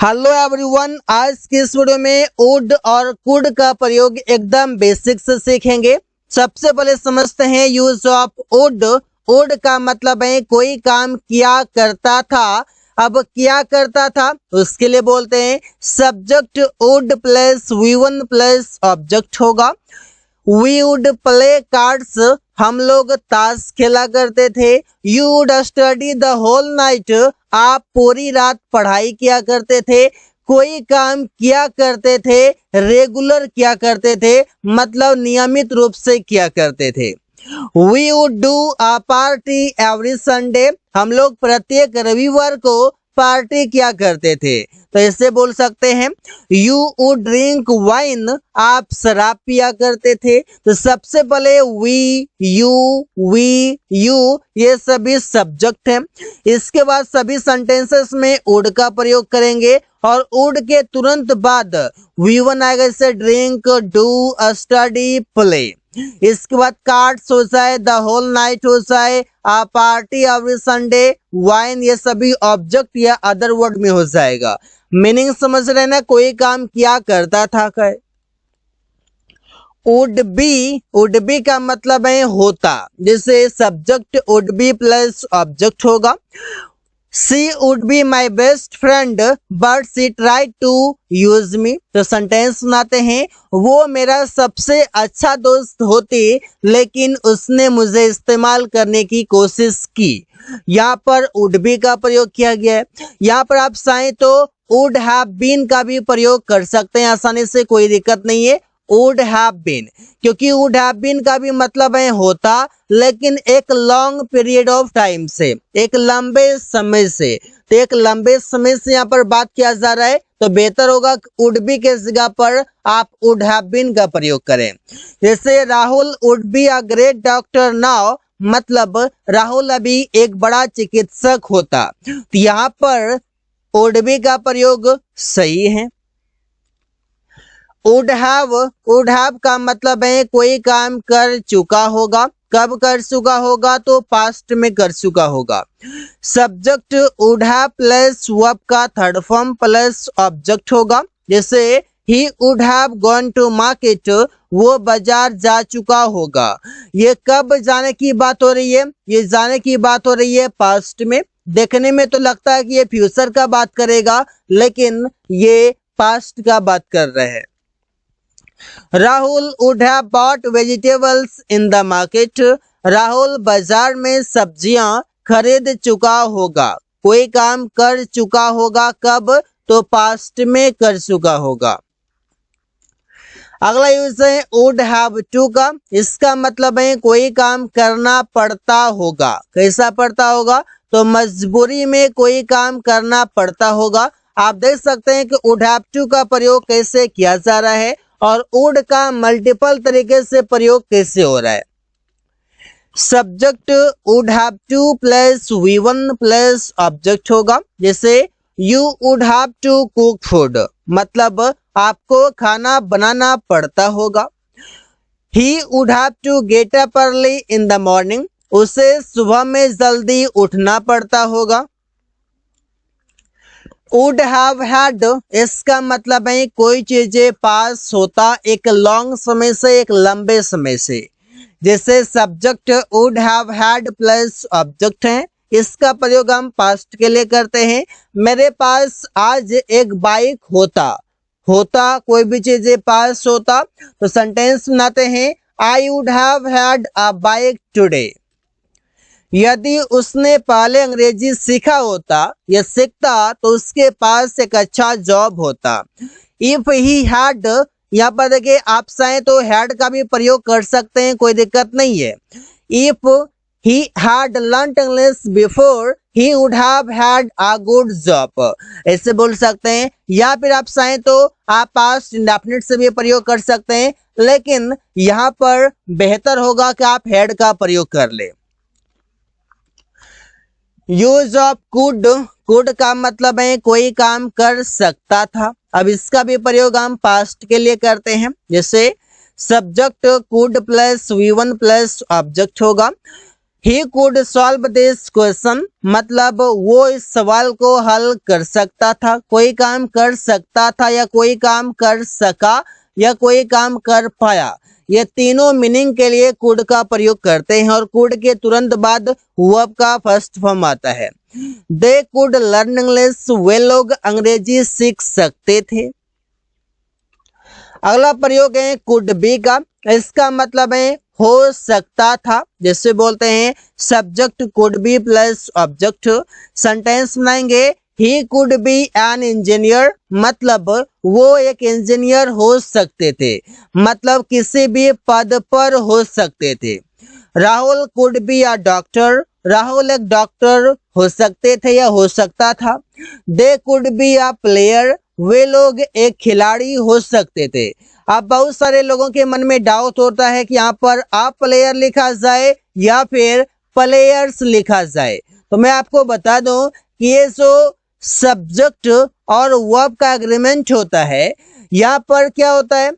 Hello everyone, आज की इस वीडियो में वुड और कुड का प्रयोग एकदम बेसिक से सीखेंगे। सबसे पहले समझते हैं यूज ऑफ वुड। वुड का मतलब है कोई काम किया करता था। अब किया करता था उसके लिए बोलते हैं subject would plus V1 plus object होगा। वी वुड प्ले कार्ड्स, हम लोग ताश खेला करते थे। You would study the whole night, आप पूरी रात पढ़ाई किया करते थे। कोई काम किया करते थे, रेगुलर किया करते थे, मतलब नियमित रूप से किया करते थे। We would do a party every Sunday, हम लोग प्रत्येक रविवार को पार्टी किया करते थे। तो ऐसे बोल सकते हैं यू वुड ड्रिंक वाइन, आप शराब पिया करते थे। तो सबसे पहले वी यू ये सभी सब्जेक्ट हैं। इसके बाद सभी सेंटेंसेस में वुड का प्रयोग करेंगे और वुड के तुरंत बाद V1 आएगा, जैसे ड्रिंक, डू, स्टडी, प्ले। इसके बाद कार्ड्स हो जाए, द होल नाइट हो जाए, आ पार्टी एवरी संडे, वाइन, ये सभी ऑब्जेक्ट या अदर वर्ड में हो जाएगा। मीनिंग समझ रहे ना, कोई काम किया करता था। कहे वुड बी का मतलब है होता, जैसे subject would be plus object होगा। She would be my best friend, but she tried to use me। तो सेंटेंस सुनाते हैं, वो मेरा सबसे अच्छा दोस्त होती लेकिन उसने मुझे इस्तेमाल करने की कोशिश की। यहाँ पर वुड बी का प्रयोग किया गया है। यहाँ पर आप चाहें तो वुड हैव बीन का भी प्रयोग कर सकते हैं आसानी से, कोई दिक्कत नहीं है। वुड हैव बीन, क्योंकि वुड हैव बीन का भी मतलब है होता, लेकिन एक लॉन्ग पीरियड ऑफ टाइम से, एक लंबे समय से। तो एक लंबे समय से यहाँ पर बात किया जा रहा है, तो बेहतर होगा वुड बी के जगह पर आप वुड हैव बीन का प्रयोग करें। जैसे Rahul would be a great doctor now, मतलब राहुल अभी एक बड़ा चिकित्सक होता। तो यहाँ पर वुड बी का प्रयोग सही है। वुड हैव का मतलब है कोई काम कर चुका होगा। कब कर चुका होगा, तो पास्ट में कर चुका होगा। Subject would have plus verb का थर्ड फॉर्म प्लस ऑब्जेक्ट होगा। जैसे he would have gone to market, वो बाजार जा चुका होगा। ये कब जाने की बात हो रही है, ये जाने की बात हो रही है पास्ट में। देखने में तो लगता है कि ये फ्यूचर का बात करेगा, लेकिन ये पास्ट का बात कर रहे हैं। Rahul would have bought vegetables in the market, Rahul बाजार में सब्जियां खरीद चुका होगा। कोई काम कर चुका होगा, कब, तो पास्ट में कर चुका होगा। अगला यूज है वुड हैव टू का। इसका मतलब है कोई काम करना पड़ता होगा। कैसा पड़ता होगा, तो मजबूरी में कोई काम करना पड़ता होगा। आप देख सकते हैं कि वुड हैव टू का प्रयोग कैसे किया जा रहा है और वुड का मल्टीपल तरीके से प्रयोग कैसे हो रहा है। Subject would have to plus V1 plus object होगा। जैसे you would have to cook food, मतलब आपको खाना बनाना पड़ता होगा। He would have to get up early in the morning, उसे सुबह में जल्दी उठना पड़ता होगा। वुड हैव हैड, इसका मतलब है कोई चीजें पास होता एक लॉन्ग समय से, एक लंबे समय से। जैसे subject would have had plus object है, इसका प्रयोग हम पास्ट के लिए करते हैं। मेरे पास आज एक बाइक होता कोई भी चीजें पास होता, तो सेंटेंस बनाते हैं I would have had a bike today. यदि उसने पहले अंग्रेजी सीखा होता या सीखता, तो उसके पास एक अच्छा जॉब होता। इफ ही हैड, यहाँ पर देखिए आप चाहें तो हैड का भी प्रयोग कर सकते हैं, कोई दिक्कत नहीं है। If he had learned English before, he would have had a good job, ऐसे बोल सकते हैं। या फिर आप चाहें तो आप पास्ट इंडेफिनिट से भी प्रयोग कर सकते हैं, लेकिन यहाँ पर बेहतर होगा कि आप हैड का प्रयोग कर ले। यूज ऑफ कुड का मतलब है कोई काम कर सकता था। अब इसका भी प्रयोग हम पास्ट के लिए करते हैं। जैसे subject could plus V1 plus object होगा। He could solve this question मतलब वो इस सवाल को हल कर सकता था, कोई काम कर सकता था या कोई काम कर सका या कोई काम कर पाया। ये तीनों मीनिंग के लिए कुड का प्रयोग करते हैं और कुड के तुरंत बाद वर्ब का फर्स्ट फॉर्म आता है। दे कुड लर्न इंग्लिश, वे लोग अंग्रेजी सीख सकते थे। अगला प्रयोग है कुड बी का, इसका मतलब है हो सकता था, जिससे बोलते हैं subject could be plus object. Sentence बनाएंगे he could be an engineer मतलब वो एक इंजीनियर हो सकते थे, मतलब किसी भी पद पर हो सकते थे। Rahul could be a doctor, Rahul एक डॉक्टर हो सकते थे या हो सकता था। They could be a player, वे लोग एक खिलाड़ी हो सकते थे। अब बहुत सारे लोगों के मन में डाउट होता है कि यहाँ पर अ प्लेयर लिखा जाए या फिर प्लेयर्स लिखा जाए। तो मैं आपको बता दूं कि ये जो सब्जेक्ट और वर्ब का एग्रीमेंट होता है, यहाँ पर क्या होता है,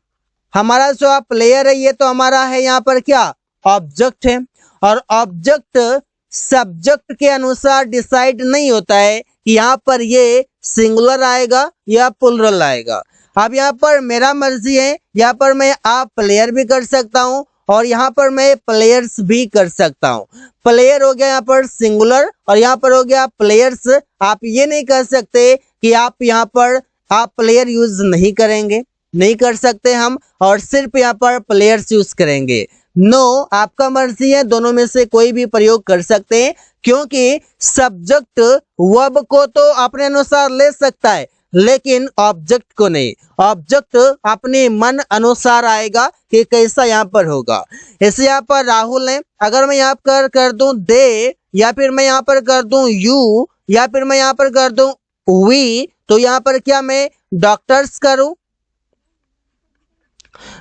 हमारा जो प्लेयर है ये तो हमारा है यहाँ पर क्या ऑब्जेक्ट है, और ऑब्जेक्ट सब्जेक्ट के अनुसार डिसाइड नहीं होता है कि यहाँ पर ये सिंगुलर आएगा या प्लुरल आएगा। अब यहाँ पर मेरा मर्जी है, यहाँ पर मैं आप प्लेयर भी कर सकता हूँ और यहाँ पर मैं प्लेयर्स भी कर सकता हूँ। प्लेयर हो गया यहाँ पर सिंगुलर और यहाँ पर हो गया प्लेयर्स। आप ये नहीं कर सकते कि आप यहाँ पर आप प्लेयर यूज नहीं करेंगे, नहीं कर सकते हम, और सिर्फ यहाँ पर प्लेयर्स यूज करेंगे। नो, आपका मर्जी है, दोनों में से कोई भी प्रयोग कर सकते हैं, क्योंकि सब्जेक्ट वर्ब को तो अपने अनुसार ले सकता है लेकिन ऑब्जेक्ट को नहीं। ऑब्जेक्ट अपने मन अनुसार आएगा कि कैसा यहाँ पर होगा। ऐसे यहाँ पर राहुल है, अगर मैं यहाँ पर कर दूं दे या फिर मैं यहाँ पर कर दूं यू या फिर मैं यहाँ पर कर दूं वी, तो यहाँ पर क्या मैं डॉक्टर्स करूं?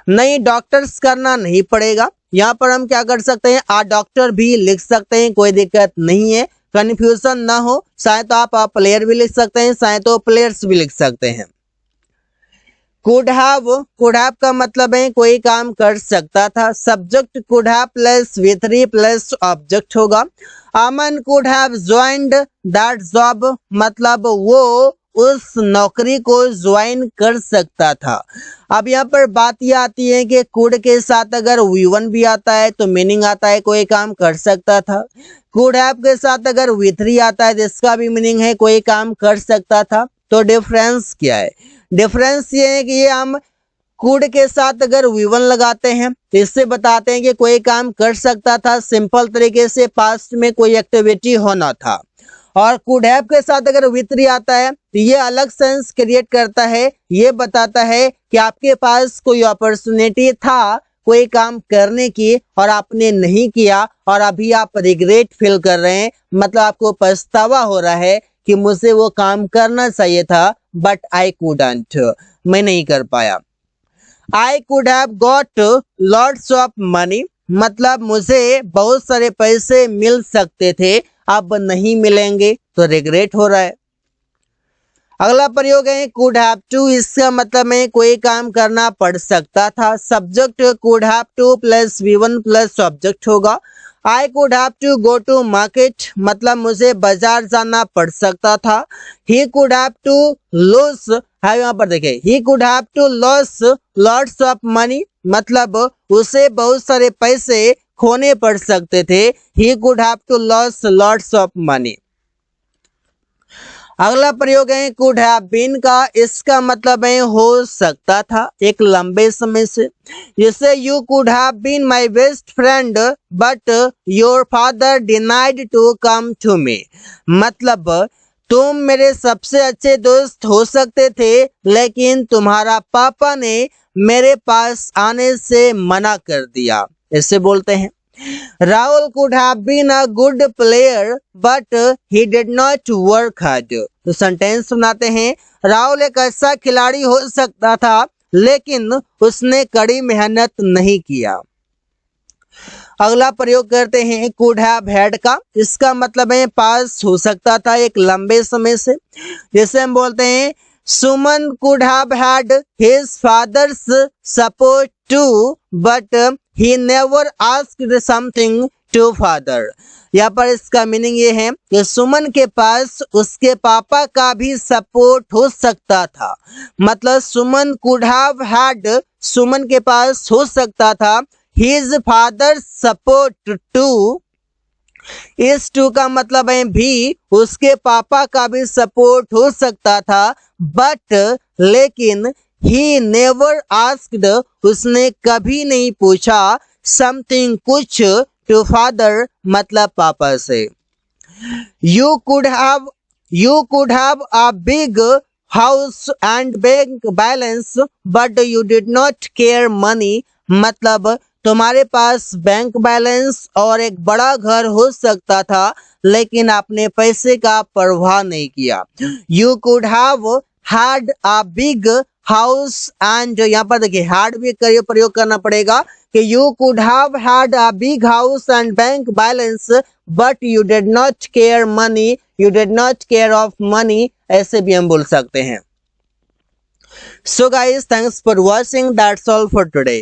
नहीं, डॉक्टर्स करना नहीं पड़ेगा। यहाँ पर हम क्या कर सकते हैं, आ डॉक्टर भी लिख सकते हैं, कोई दिक्कत नहीं है, कंफ्यूजन ना हो। चाहे तो आप प्लेयर भी लिख सकते हैं, चाहे तो प्लेयर्स भी लिख सकते हैं। कुड हैव का मतलब है कोई काम कर सकता था। Subject could have plus V3 प्लस ऑब्जेक्ट होगा। Aman could have joined that job मतलब वो उस नौकरी को ज्वाइन कर सकता था। अब यहाँ पर बात यह आती है कि कुड के साथ अगर V1 भी आता है तो मीनिंग आता है कोई काम कर सकता था। कुड हैव के साथ अगर V3 आता है जिसका भी मीनिंग है कोई काम कर सकता था। तो डिफरेंस क्या है? डिफरेंस ये है कि ये हम कुड के साथ अगर V1 लगाते हैं तो इससे बताते हैं कि कोई काम कर सकता था, सिंपल तरीके से पास्ट में कोई एक्टिविटी होना था। और कुड हैव के साथ अगर V3 आता है तो ये अलग सेंस क्रिएट करता है, ये बताता है कि आपके पास कोई अपॉर्चुनिटी था कोई काम करने की और आपने नहीं किया और अभी आप रिग्रेट फील कर रहे हैं, मतलब आपको पछतावा हो रहा है कि मुझे वो काम करना चाहिए था बट आई कुडंट, मैं नहीं कर पाया। आई could have got lots of money मतलब मुझे बहुत सारे पैसे मिल सकते थे, अब नहीं मिलेंगे, तो रिग्रेट हो रहा है। अगला प्रयोग है कुड हैव टू, इसका मतलब है कोई काम करना पड़ सकता था। Subject could have to plus V1 plus object होगा। I could have to go to market मतलब मुझे बाजार जाना पड़ सकता था। He could have to lose है, यहाँ पर देखिए he could have to loss lots of money मतलब उसे बहुत सारे पैसे खोने पड़ सकते थे। He could have to loss lots of money. अगला प्रयोग है कुड हैव बीन का, इसका मतलब है हो सकता था एक लंबे समय से। जैसे you could have been my best friend but your father denied to come to me मतलब तुम मेरे सबसे अच्छे दोस्त हो सकते थे लेकिन तुम्हारा पापा ने मेरे पास आने से मना कर दिया, ऐसे बोलते हैं। Rahul could have been a good player but he did not work hard, तो सेंटेंस बनाते हैं राहुल एक अच्छा खिलाड़ी हो सकता था लेकिन उसने कड़ी मेहनत नहीं किया। अगला प्रयोग करते हैं कुड हैव हैड का, इसका मतलब है पास हो सकता था एक लंबे समय से। जैसे हम बोलते हैं Suman could have had his father's support too but he never asked something to father यहाँ पर इसका मीनिंग ये है कि सुमन के पास उसके पापा का भी सपोर्ट हो सकता था। मतलब सुमन कुड हैव हैड, सुमन के पास हो सकता था हिज फादर सपोर्ट टू। इस टू का मतलब है भी, उसके पापा का भी सपोर्ट हो सकता था, बट लेकिन ही नेवर आस्क्ड, उसने कभी नहीं पूछा समथिंग कुछ, टू फादर मतलब पापा से। You could have a big house and bank balance but you did not care money, मतलब तुम्हारे पास बैंक बैलेंस और एक बड़ा घर हो सकता था लेकिन आपने पैसे का परवाह नहीं किया। You could have had a big house and, यहाँ पर देखिए हैड भी प्रयोग करना पड़ेगा कि you could have had a big house and bank balance but you did not care money, you did not care of money, ऐसे भी हम बोल सकते हैं। So guys, thanks for watching. That's all for today.